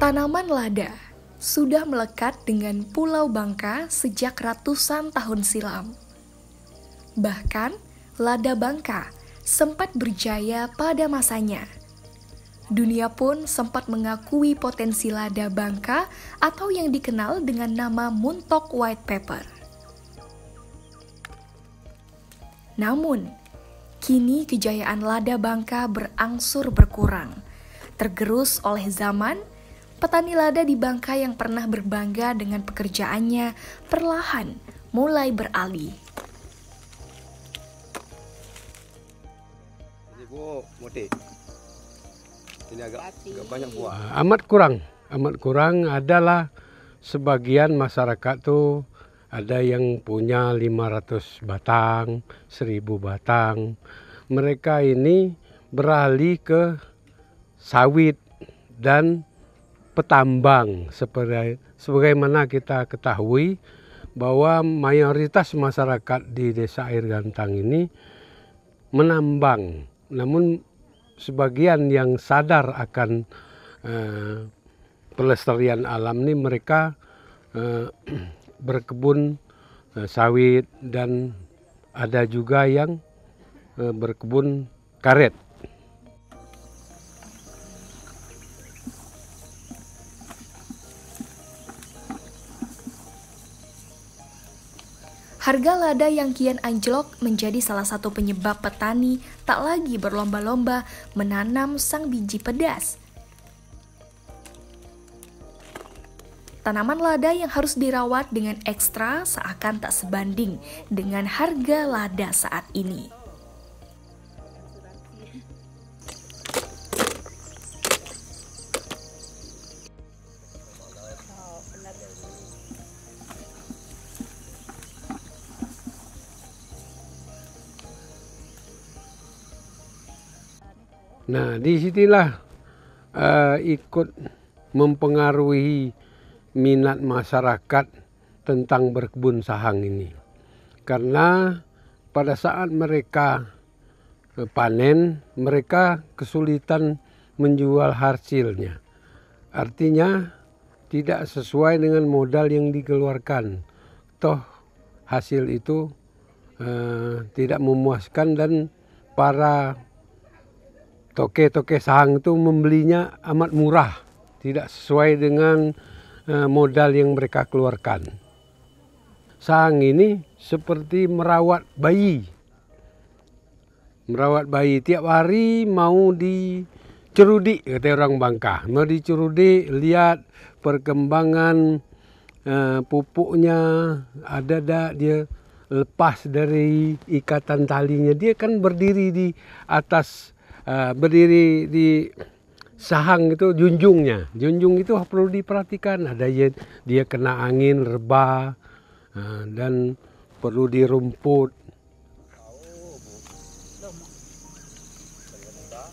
Tanaman lada sudah melekat dengan Pulau Bangka sejak ratusan tahun silam. Bahkan, lada Bangka sempat berjaya pada masanya. Dunia pun sempat mengakui potensi lada Bangka atau yang dikenal dengan nama Muntok White Pepper. Namun, kini kejayaan lada Bangka berangsur berkurang. Tergerus oleh zaman, petani lada di Bangka yang pernah berbangga dengan pekerjaannya perlahan mulai beralih. Ini Bu Moti. Ini agak banyak buah. Amat kurang adalah sebagian masyarakat tuh ada yang punya 500 batang, 1000 batang. Mereka ini beralih ke sawit dan petambang. Sebagaimana kita ketahui bahwa mayoritas masyarakat di Desa Air Gantang ini menambang. Namun sebagian yang sadar akan pelestarian alam ini mereka berkebun sawit dan ada juga yang berkebun karet. Harga lada yang kian anjlok menjadi salah satu penyebab petani tak lagi berlomba-lomba menanam sang biji pedas. Tanaman lada yang harus dirawat dengan ekstra seakan tak sebanding dengan harga lada saat ini. Nah, disinilah ikut mempengaruhi minat masyarakat tentang berkebun sahang ini. Karena pada saat mereka panen, mereka kesulitan menjual hasilnya. Artinya tidak sesuai dengan modal yang dikeluarkan. Toh hasil itu tidak memuaskan dan para toke-toke sahang itu membelinya amat murah, tidak sesuai dengan modal yang mereka keluarkan. Sahang ini seperti merawat bayi. Merawat bayi tiap hari mau dicerudi, kata orang Bangka. Mau dicerudi, lihat perkembangan pupuknya, ada tak dia lepas dari ikatan talinya. Dia kan berdiri di atas berdiri di sahang itu junjungnya. Junjung itu perlu diperhatikan. Ada dia kena angin, rebah, dan perlu dirumput.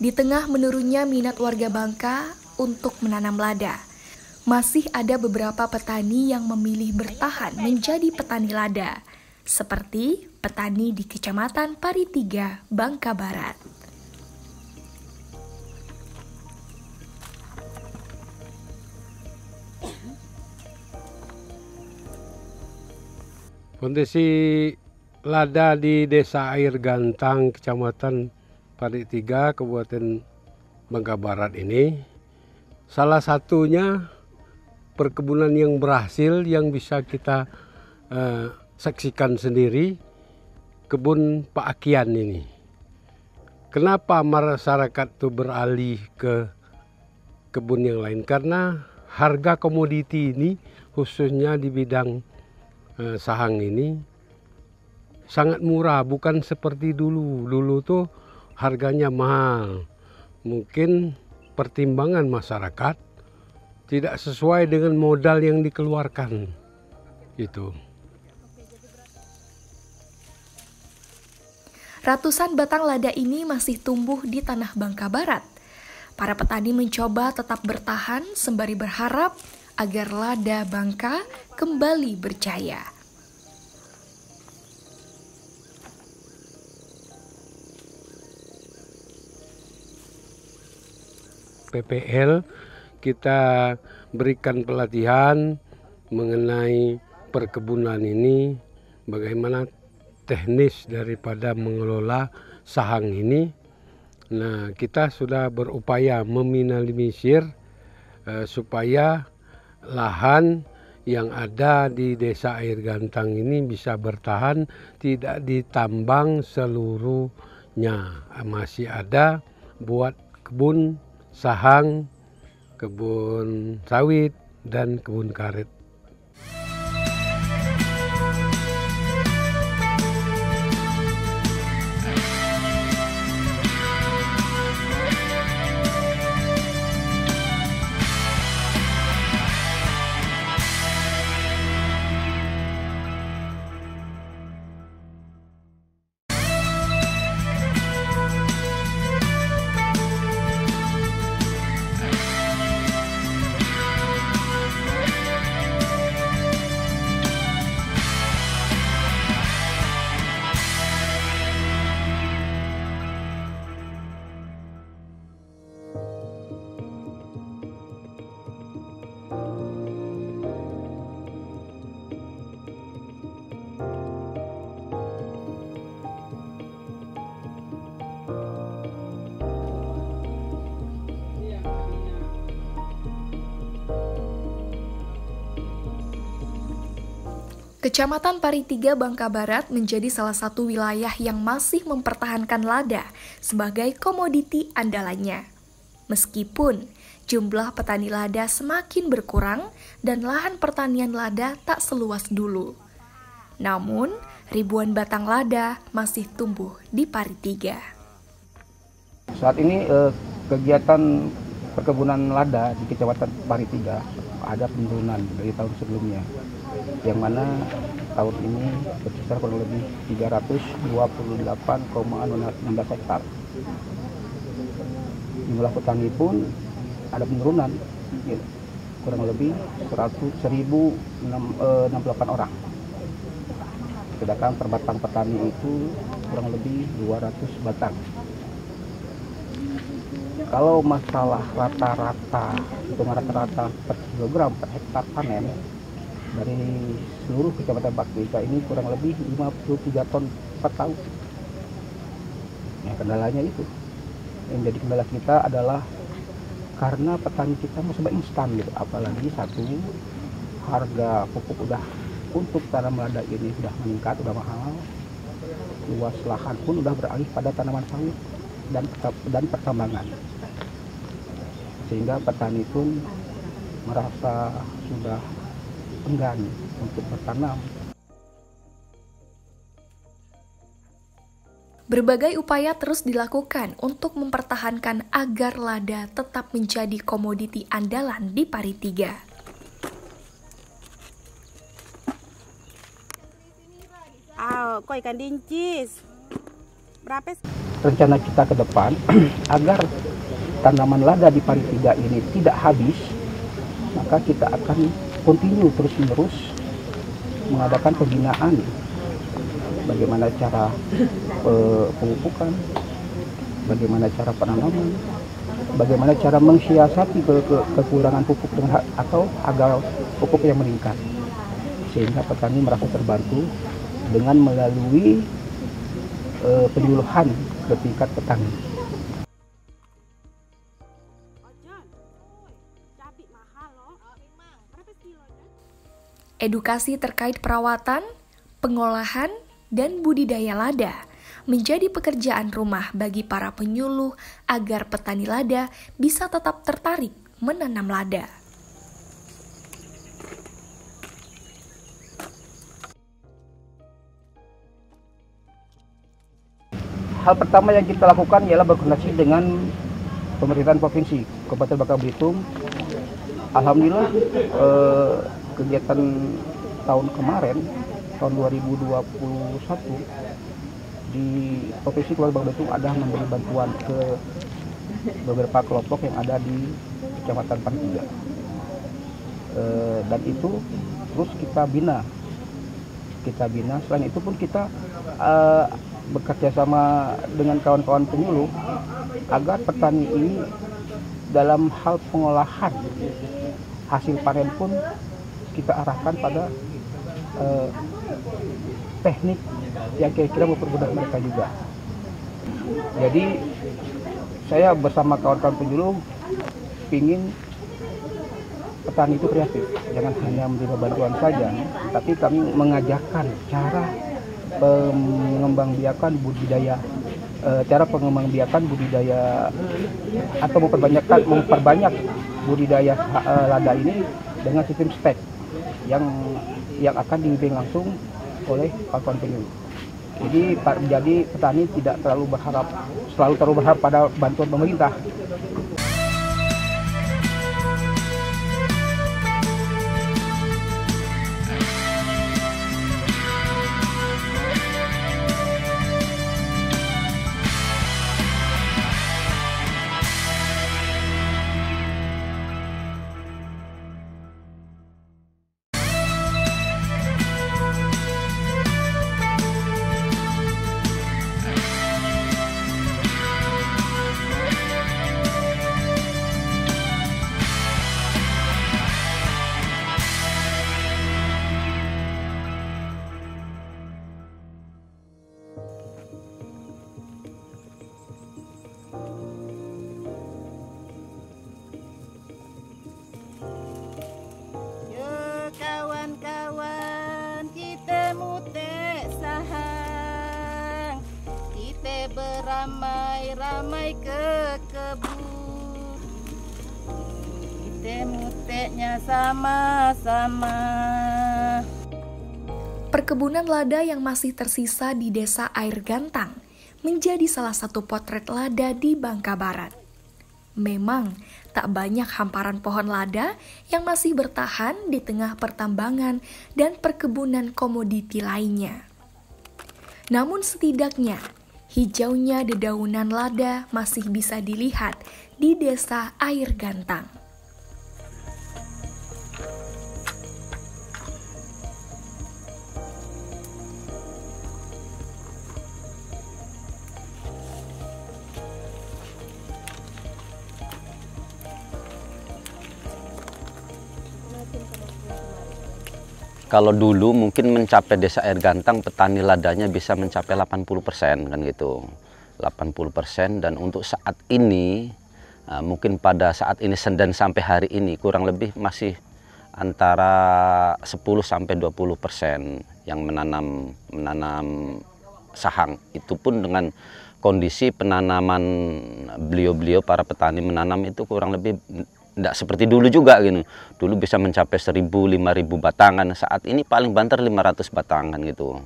Di tengah menurunnya minat warga Bangka untuk menanam lada, masih ada beberapa petani yang memilih bertahan menjadi petani lada, seperti petani di Kecamatan Paritiga, Bangka Barat. Kondisi lada di Desa Air Gantang, Kecamatan Paritiga, Kabupaten Bangka Barat ini, salah satunya perkebunan yang berhasil yang bisa kita saksikan sendiri, kebun Pak Akian ini. Kenapa masyarakat itu beralih ke kebun yang lain? Karena harga komoditi ini, khususnya di bidang sahang ini sangat murah, bukan seperti dulu. Dulu tuh harganya mahal. Mungkin pertimbangan masyarakat tidak sesuai dengan modal yang dikeluarkan. Itu. Ratusan batang lada ini masih tumbuh di tanah Bangka Barat. Para petani mencoba tetap bertahan sembari berharap agar lada Bangka kembali berjaya. PPL kita berikan pelatihan mengenai perkebunan ini, bagaimana teknis daripada mengelola sahang ini. Nah, kita sudah berupaya meminimalisir supaya lahan yang ada di Desa Air Gantang ini bisa bertahan, tidak ditambang seluruhnya. Masih ada buat kebun sahang, kebun sawit, dan kebun karet. Kecamatan Paritiga, Bangka Barat menjadi salah satu wilayah yang masih mempertahankan lada sebagai komoditi andalannya. Meskipun jumlah petani lada semakin berkurang dan lahan pertanian lada tak seluas dulu. Namun, ribuan batang lada masih tumbuh di Paritiga. Saat ini kegiatan perkebunan lada di Kecamatan Paritiga ada penurunan dari tahun sebelumnya, yang mana tahun ini berkisar kurang lebih 328,16 hektar. Jumlah petani pun ada penurunan, kurang lebih 1.068 orang. Sedangkan per batang petani itu kurang lebih 200 batang. Kalau masalah rata-rata, hitungan rata-rata per kilogram per hektar panen dari seluruh Kecamatan Paritiga ini kurang lebih 53 ton per tahun. Ya, kendalanya itu. Yang jadi kendala kita adalah karena petani kita mau serba instan gitu. Apalagi satu, harga pupuk udah untuk tanam lada ini sudah meningkat, sudah mahal. Luas lahan pun udah beralih pada tanaman sawit dan pertambangan. Sehingga petani pun merasa sudah enggan untuk bertanam. Berbagai upaya terus dilakukan untuk mempertahankan agar lada tetap menjadi komoditi andalan di Paritiga. Kok ikan dincis. Berapa? Rencana kita ke depan agar tanaman lada di Paritiga ini tidak habis, maka kita akan continue terus-menerus mengadakan pembinaan bagaimana cara pemupukan, bagaimana cara penanaman, bagaimana cara mensiasati kekurangan pupuk dengan atau harga pupuk yang meningkat, sehingga petani merasa terbantu dengan melalui penyuluhan ke tingkat petani. Edukasi terkait perawatan, pengolahan, dan budidaya lada menjadi pekerjaan rumah bagi para penyuluh agar petani lada bisa tetap tertarik menanam lada. Hal pertama yang kita lakukan ialah berkoordinasi dengan pemerintahan provinsi Kabupaten Bangka Belitung. Alhamdulillah kegiatan tahun kemarin, tahun 2021, di Provinsi Kabupaten Bangka Belitung ada memberi bantuan ke beberapa kelompok yang ada di Kecamatan Paritiga. Dan itu terus kita bina. Selain itu pun kita bekerja sama dengan kawan-kawan penyuluh agar petani ini dalam hal pengolahan hasil panen pun kita arahkan pada teknik yang kira-kira mempermudah mereka juga. Jadi saya bersama kawan-kawan penyuluh ingin petani itu kreatif, jangan hanya menerima bantuan saja, tapi kami mengajarkan cara mengembangbiakan budidaya, atau memperbanyak budidaya lada ini dengan sistem stek yang akan dibimbing langsung oleh kawan-kawan penyuluh. Jadi petani tidak selalu berharap pada bantuan pemerintah. Kawan-kawan, kita mutek sahang, kita beramai-ramai ke kebun, kita muteknya sama-sama. Perkebunan lada yang masih tersisa di Desa Air Gantang menjadi salah satu potret lada di Bangka Barat. Memang tak banyak hamparan pohon lada yang masih bertahan di tengah pertambangan dan perkebunan komoditi lainnya. Namun setidaknya, hijaunya dedaunan lada masih bisa dilihat di Desa Air Gantang. Kalau dulu mungkin mencapai Desa Air Gantang petani ladanya bisa mencapai 80% kan gitu. 80%, dan untuk saat ini mungkin pada saat ini dan sampai hari ini kurang lebih masih antara 10-20% yang menanam sahang. Itu pun dengan kondisi penanaman beliau-beliau para petani menanam itu kurang lebih tidak seperti dulu juga gitu. Dulu bisa mencapai 1.000-5.000 batangan, saat ini paling banter 500 batangan gitu.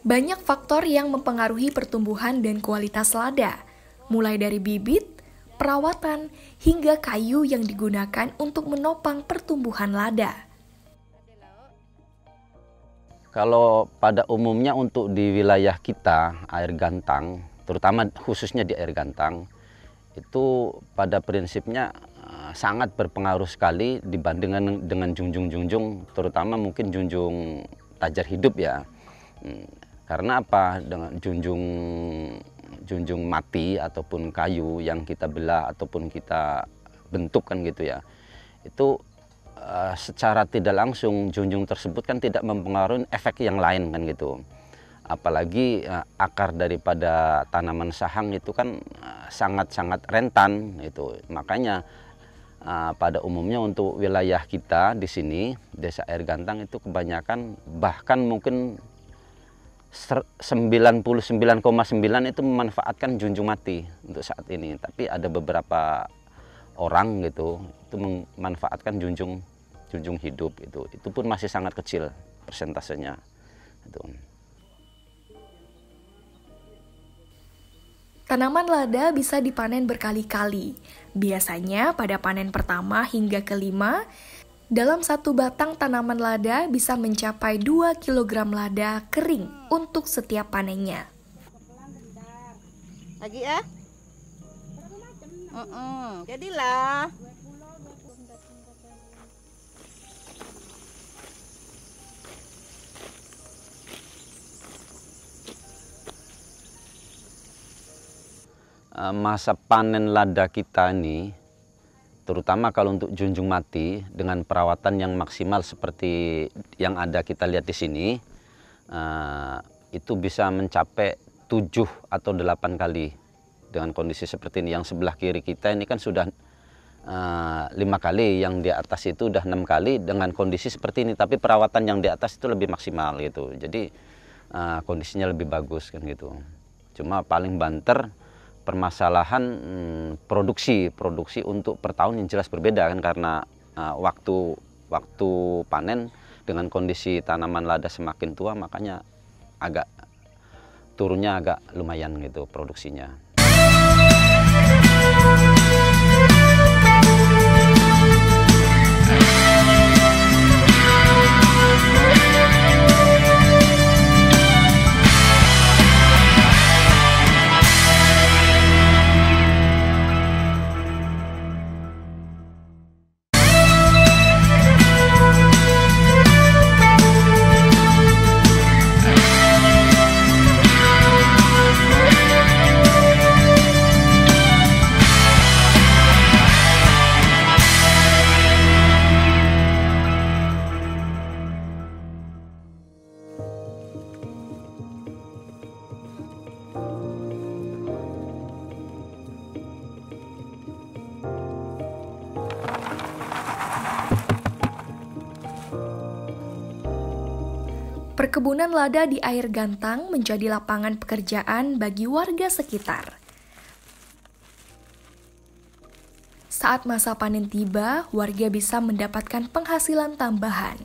Banyak faktor yang mempengaruhi pertumbuhan dan kualitas lada, mulai dari bibit, perawatan, hingga kayu yang digunakan untuk menopang pertumbuhan lada. Kalau pada umumnya untuk di wilayah kita, Air Gantang, terutama khususnya di Air Gantang, itu pada prinsipnya sangat berpengaruh sekali dibandingkan dengan junjung-junjung, terutama mungkin junjung tajar hidup ya. Karena apa? Dengan junjung mati ataupun kayu yang kita belah ataupun kita bentuk kan gitu ya, itu secara tidak langsung junjung tersebut kan tidak mempengaruhi efek yang lain kan gitu. Apalagi akar daripada tanaman sahang itu kan sangat-sangat rentan itu. Makanya pada umumnya untuk wilayah kita di sini Desa Air Gantang itu kebanyakan, bahkan mungkin 99,9 itu memanfaatkan junjung mati untuk saat ini. Tapi ada beberapa orang gitu itu memanfaatkan junjung hidup itu. Itu pun masih sangat kecil persentasenya itu. Tanaman lada bisa dipanen berkali-kali. Biasanya pada panen pertama hingga kelima, dalam satu batang tanaman lada bisa mencapai 2 kg lada kering untuk setiap panennya. Lagi ya? Jadilah. masa panen lada kita ini, terutama kalau untuk junjung mati dengan perawatan yang maksimal seperti yang ada kita lihat di sini, itu bisa mencapai 7 atau 8 kali dengan kondisi seperti ini. Yang sebelah kiri kita ini kan sudah 5 kali, yang di atas itu udah 6 kali dengan kondisi seperti ini, tapi perawatan yang di atas itu lebih maksimal gitu. Jadi kondisinya lebih bagus kan gitu. Cuma paling banter permasalahan produksi untuk per tahun yang jelas berbeda kan, karena waktu panen dengan kondisi tanaman lada semakin tua, makanya agak turunnya agak lumayan gitu produksinya. Perkebunan lada di Air Gantang menjadi lapangan pekerjaan bagi warga sekitar. Saat masa panen tiba, warga bisa mendapatkan penghasilan tambahan.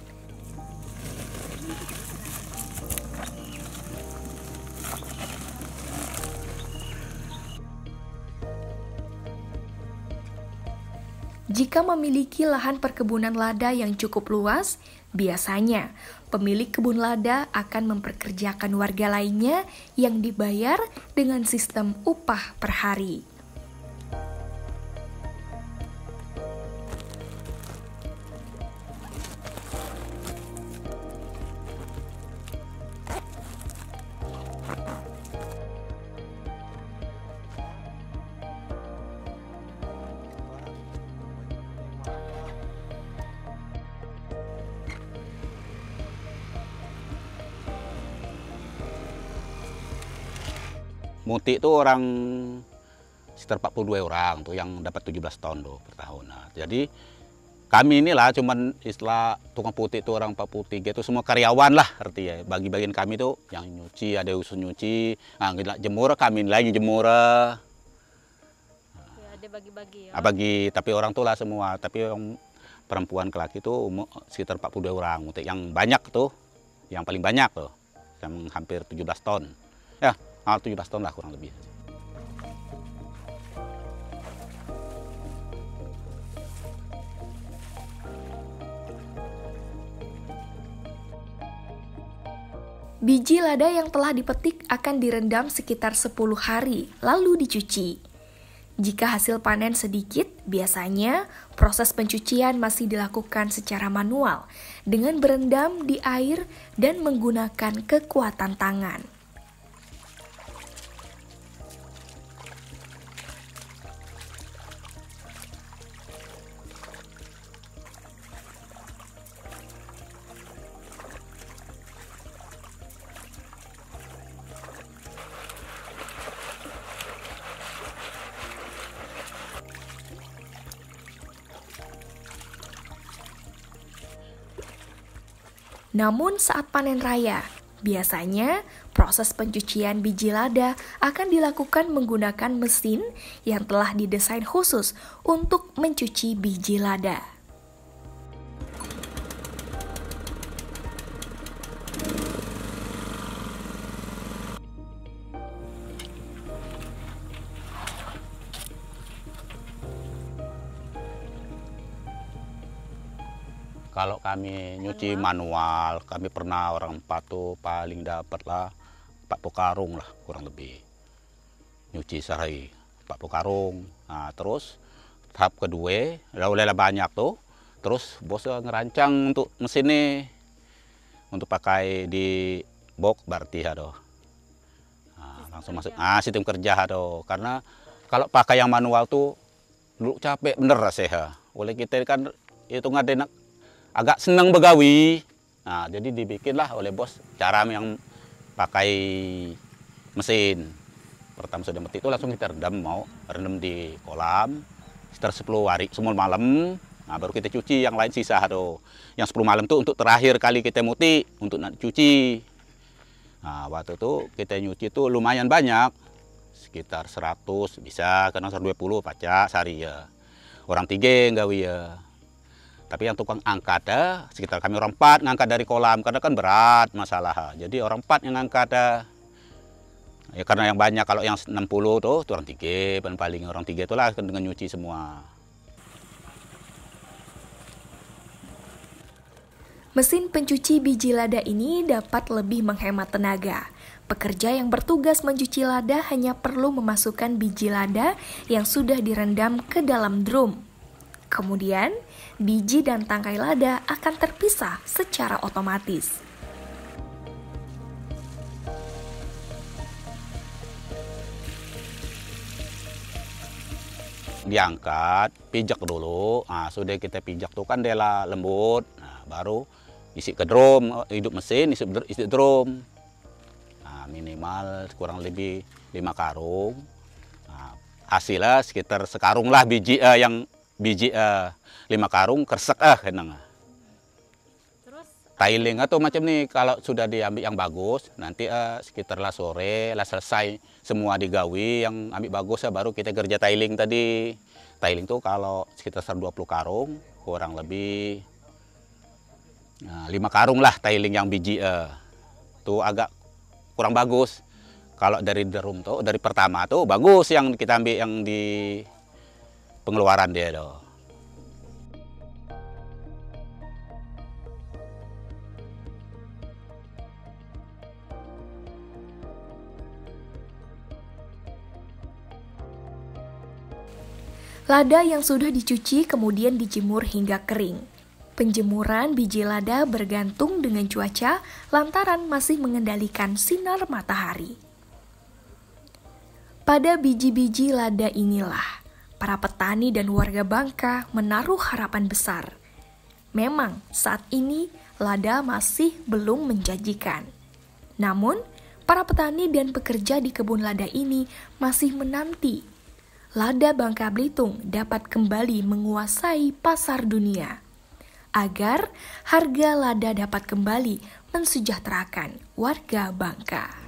Jika memiliki lahan perkebunan lada yang cukup luas, biasanya pemilik kebun lada akan memperkerjakan warga lainnya yang dibayar dengan sistem upah per hari. Mutik itu orang sekitar 42 orang tuh yang dapat 17 ton tuh per tahun. Nah, jadi kami inilah cuman istilah tukang putih itu orang 43 itu semua karyawan lah artinya. Bagi-bagian kami tuh yang nyuci, ada usus nyuci, jemur kami lagi jemur. Ya, ada bagi-bagi ya. Bagi, tapi orang tuh lah semua, tapi yang perempuan ke laki tuh sekitar 42 orang. Mutik yang banyak tuh, yang paling banyak tuh, yang hampir 17 ton. Ya, 17 ton lah kurang lebih. Biji lada yang telah dipetik akan direndam sekitar 10 hari, lalu dicuci. Jika hasil panen sedikit, biasanya proses pencucian masih dilakukan secara manual dengan berendam di air dan menggunakan kekuatan tangan. Namun saat panen raya, biasanya proses pencucian biji lada akan dilakukan menggunakan mesin yang telah didesain khusus untuk mencuci biji lada. Kalau kami nyuci manual, kami pernah orang 4 tuh paling dapat lah 40 karung lah kurang lebih. Nyuci sehari 40 karung. Nah, terus tahap kedua, udah banyak tuh. Terus bos ngerancang untuk mesin nih. Untuk pakai di box berarti aduh. Nah, langsung masuk sistem kerja aduh. Karena Kalau pakai yang manual tuh dulu capek bener rasanya. Oleh kita kan itu ngadenak agak senang begawi. Nah, jadi dibikinlah oleh bos cara yang pakai mesin. Pertama sudah mati itu langsung kita rendam di kolam sekitar 10 hari, 10 malam. Nah, baru kita cuci yang lain sisa tuh. Yang 10 malam tuh untuk terakhir kali kita muti untuk cuci. Nah, waktu itu kita nyuci tuh lumayan banyak. Sekitar 100 bisa, kadang 120 pacak sehari ya. Orang 3 gawi ya. Tapi yang tukang angkat sekitar kami orang 4 ngangkat dari kolam karena kan berat masalah. Jadi orang 4 yang ngangkat ya karena yang banyak, kalau yang 60 tuh orang 3, paling orang 3 itulah dengan nyuci semua. Mesin pencuci biji lada ini dapat lebih menghemat tenaga. Pekerja yang bertugas mencuci lada hanya perlu memasukkan biji lada yang sudah direndam ke dalam drum. Kemudian, biji dan tangkai lada akan terpisah secara otomatis. Diangkat, pijak dulu. Nah, sudah kita pijak tuh kan dia lembut. Nah, baru isi ke drum, hidup mesin, isi drum. Nah, minimal kurang lebih 5 karung. Nah, hasilnya sekitar sekarung lah biji yang biji 5 karung kersek kenang. Terus Tiling atau macam nih kalau sudah diambil yang bagus, nanti sekitar lah sore lah selesai semua digawi yang ambil bagus baru kita kerja tiling tadi. Tiling tuh kalau sekitar 20 karung kurang lebih 5 karung lah tiling yang biji tuh agak kurang bagus. Kalau dari drum tuh dari pertama tuh bagus yang kita ambil yang di pengeluaran dia tuh. Lada yang sudah dicuci kemudian dijemur hingga kering. Penjemuran biji lada bergantung dengan cuaca lantaran masih mengendalikan sinar matahari. Pada biji-biji lada inilah, para petani dan warga Bangka menaruh harapan besar. Memang saat ini lada masih belum menjanjikan. Namun, para petani dan pekerja di kebun lada ini masih menanti lada Bangka Belitung dapat kembali menguasai pasar dunia, agar harga lada dapat kembali mensejahterakan warga Bangka.